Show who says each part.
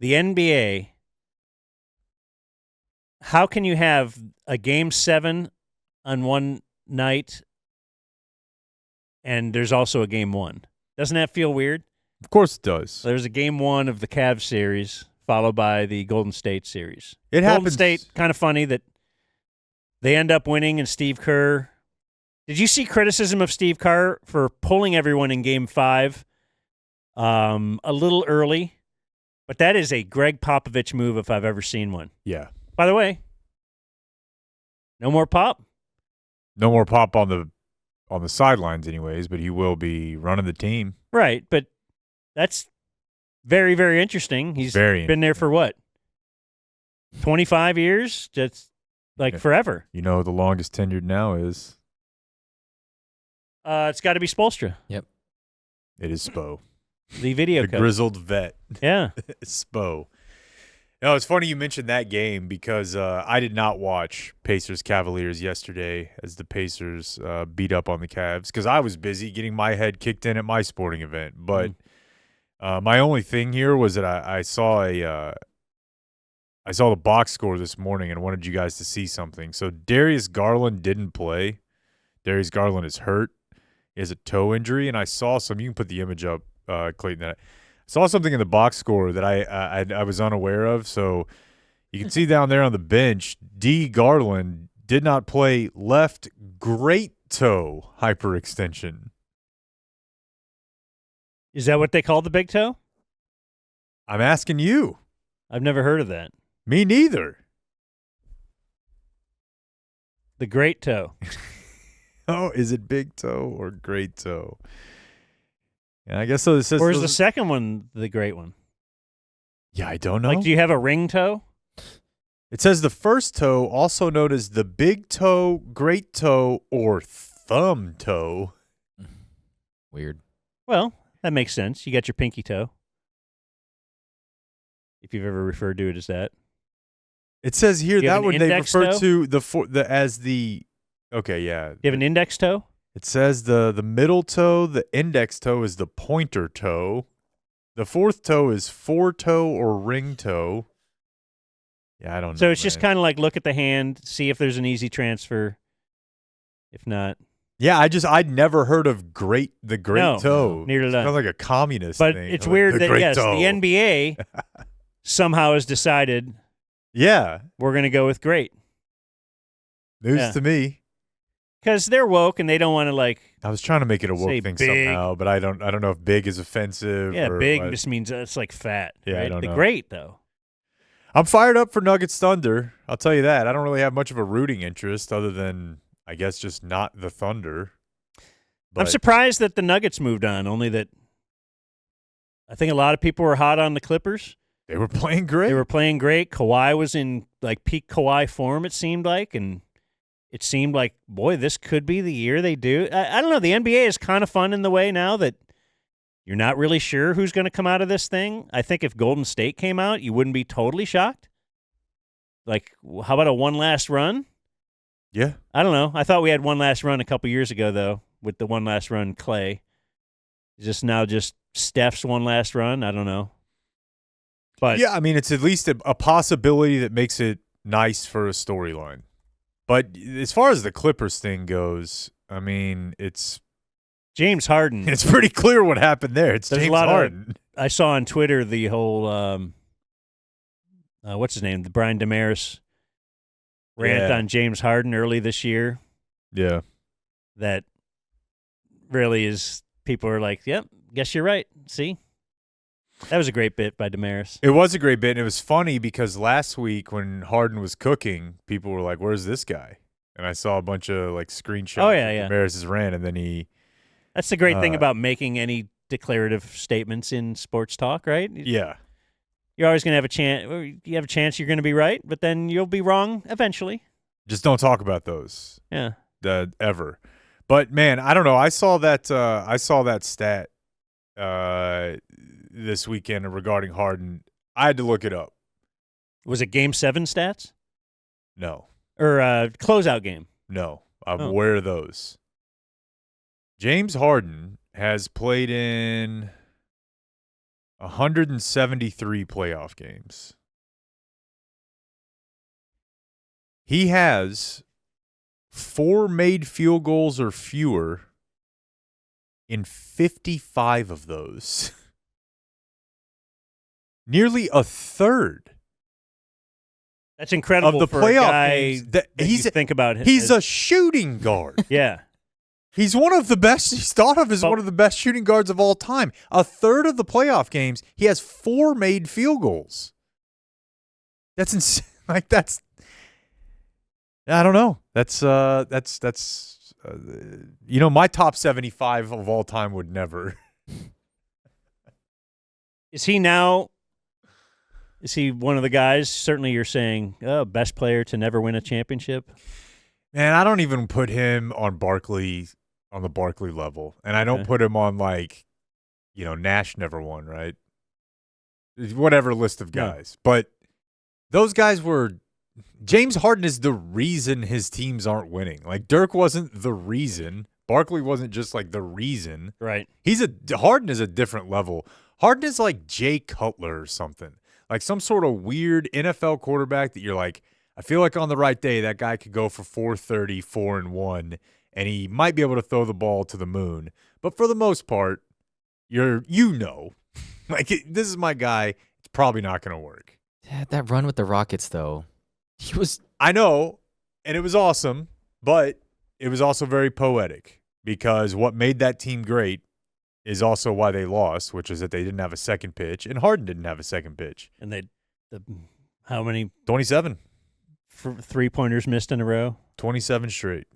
Speaker 1: The NBA, how can you have a game 7 on one night and there's also a game 1? Doesn't that feel weird?
Speaker 2: Of course it does.
Speaker 1: There's a game 1 of the Cavs series followed by the Golden State series.
Speaker 2: It
Speaker 1: Golden
Speaker 2: happens.
Speaker 1: State, kind of funny that they end up winning and Steve Kerr. Did you see criticism of Steve Kerr for pulling everyone in game 5 a little early? But that is a Greg Popovich move if I've ever seen one.
Speaker 2: Yeah.
Speaker 1: By the way, no more Pop.
Speaker 2: No more Pop on the sidelines anyways, but he will be running the team.
Speaker 1: Right, but that's very, very interesting. He's been there for what? 25 years? Just like forever.
Speaker 2: You know the longest tenured now is?
Speaker 1: It's got to be Spoelstra.
Speaker 3: Yep.
Speaker 2: It is Spo.
Speaker 1: The video
Speaker 2: the
Speaker 1: coach.
Speaker 2: grizzled vet.
Speaker 1: Yeah.
Speaker 2: Spo. No, it's funny you mentioned that game because I did not watch Pacers-Cavaliers yesterday as the Pacers beat up on the Cavs because I was busy getting my head kicked in at my sporting event. But my only thing here was that I saw the box score this morning and wanted you guys to see something. So Darius Garland didn't play. Darius Garland is hurt. He has a toe injury, and I saw some. You can put the image up, Clayton. That I saw something in the box score that I was unaware of. So you can see down there on the bench, D. Garland did not play left great toe hyperextension.
Speaker 1: Is that what they call the big toe?
Speaker 2: I'm asking you.
Speaker 1: I've never heard of that.
Speaker 2: Me neither.
Speaker 1: The great toe.
Speaker 2: Oh, is it big toe or great toe? Yeah, I guess so.
Speaker 1: Or is the second one the great one?
Speaker 2: Yeah, I don't know.
Speaker 1: Like, do you have a ring toe?
Speaker 2: It says the first toe, also known as the big toe, great toe, or thumb toe.
Speaker 3: Weird.
Speaker 1: Well, that makes sense. You got your pinky toe. If you've ever referred to it as that.
Speaker 2: It says here that one they refer
Speaker 1: toe?
Speaker 2: to as the. Okay, yeah.
Speaker 1: You have an index toe?
Speaker 2: It says the middle toe, the index toe is the pointer toe. The fourth toe is four-toe or ring toe. Yeah, I don't know.
Speaker 1: So it's just kind of like look at the hand, see if there's an easy transfer. If not.
Speaker 2: Yeah, I'd never heard of the great toe.
Speaker 1: Neither did I.
Speaker 2: Sounds like a communist
Speaker 1: but
Speaker 2: thing.
Speaker 1: It's weird that, yes,
Speaker 2: toe.
Speaker 1: the NBA somehow has decided
Speaker 2: yeah,
Speaker 1: we're going to go with great.
Speaker 2: News to me.
Speaker 1: Because they're woke and they don't want to
Speaker 2: I was trying to make it a woke thing
Speaker 1: big.
Speaker 2: somehow, but I don't know if big is offensive.
Speaker 1: Yeah,
Speaker 2: or
Speaker 1: big
Speaker 2: what.
Speaker 1: just means it's like fat.
Speaker 2: Yeah,
Speaker 1: right?
Speaker 2: I don't know.
Speaker 1: Great, though.
Speaker 2: I'm fired up for Nuggets Thunder. I'll tell you that. I don't really have much of a rooting interest other than, I guess, just not the Thunder.
Speaker 1: I'm surprised that the Nuggets moved on, only that I think a lot of people were hot on the Clippers.
Speaker 2: They were playing great.
Speaker 1: Kawhi was in peak Kawhi form, it seemed like, and it seemed like, boy, this could be the year they do. I don't know. The NBA is kind of fun in the way now that you're not really sure who's going to come out of this thing. I think if Golden State came out, you wouldn't be totally shocked. Like, how about a one last run?
Speaker 2: Yeah.
Speaker 1: I don't know. I thought we had one last run a couple years ago, though, with the one last run Clay. Is this now just Steph's one last run? I don't know. But
Speaker 2: yeah, I mean, it's at least a possibility that makes it nice for a storyline. But as far as the Clippers thing goes, I mean, it's
Speaker 1: James Harden.
Speaker 2: It's pretty clear what happened there. It's James Harden.
Speaker 1: I saw on Twitter the whole what's his name? The Brian Damaris rant on James Harden early this year.
Speaker 2: Yeah.
Speaker 1: That really is, people are like, yep, guess you're right. See? That was a great bit by Damaris.
Speaker 2: It was a great bit, and it was funny because last week when Harden was cooking, people were like, where's this guy? And I saw a bunch of screenshots of Damaris' rant, and then he...
Speaker 1: That's the great thing about making any declarative statements in sports talk, right?
Speaker 2: Yeah.
Speaker 1: You're always going to have a chance. You have a chance you're going to be right, but then you'll be wrong eventually.
Speaker 2: Just don't talk about those.
Speaker 1: Yeah.
Speaker 2: Ever. But, man, I don't know. I saw that stat this weekend regarding Harden. I had to look it up.
Speaker 1: Was it Game 7 stats?
Speaker 2: No.
Speaker 1: Or closeout game?
Speaker 2: No. I'm aware of those. James Harden has played in 173 playoff games. He has 4 made field goals or fewer in 55 of those. Nearly a third
Speaker 1: That's incredible
Speaker 2: of the
Speaker 1: for a
Speaker 2: playoff
Speaker 1: guy
Speaker 2: games.
Speaker 1: that you think about him.
Speaker 2: He's a shooting guard.
Speaker 1: Yeah.
Speaker 2: He's one of the best. He's thought of as one of the best shooting guards of all time. A third of the playoff games, he has 4 made field goals. That's insane. Like that's. I don't know. That's my top 75 of all time would never.
Speaker 1: Is he one of the guys? Certainly, you're saying best player to never win a championship.
Speaker 2: Man, I don't even put him on the Barkley level, and I don't put him on Nash never won, right? Whatever list of guys, but those guys were. James Harden is the reason his teams aren't winning. Like Dirk wasn't the reason. Barkley wasn't just like the reason.
Speaker 1: Right.
Speaker 2: Harden is a different level. Harden is like Jay Cutler or something. Like some sort of weird NFL quarterback that you're like, I feel like on the right day that guy could go for 430, 4-1, and he might be able to throw the ball to the moon. But for the most part, like this is my guy. It's probably not going to work.
Speaker 3: That run with the Rockets, though.
Speaker 2: I know, and it was awesome, but it was also very poetic because what made that team great is also why they lost, which is that they didn't have a second pitch, and Harden didn't have a second pitch.
Speaker 1: And how many
Speaker 2: 27
Speaker 1: 3-pointers missed in a row?
Speaker 2: 27 straight.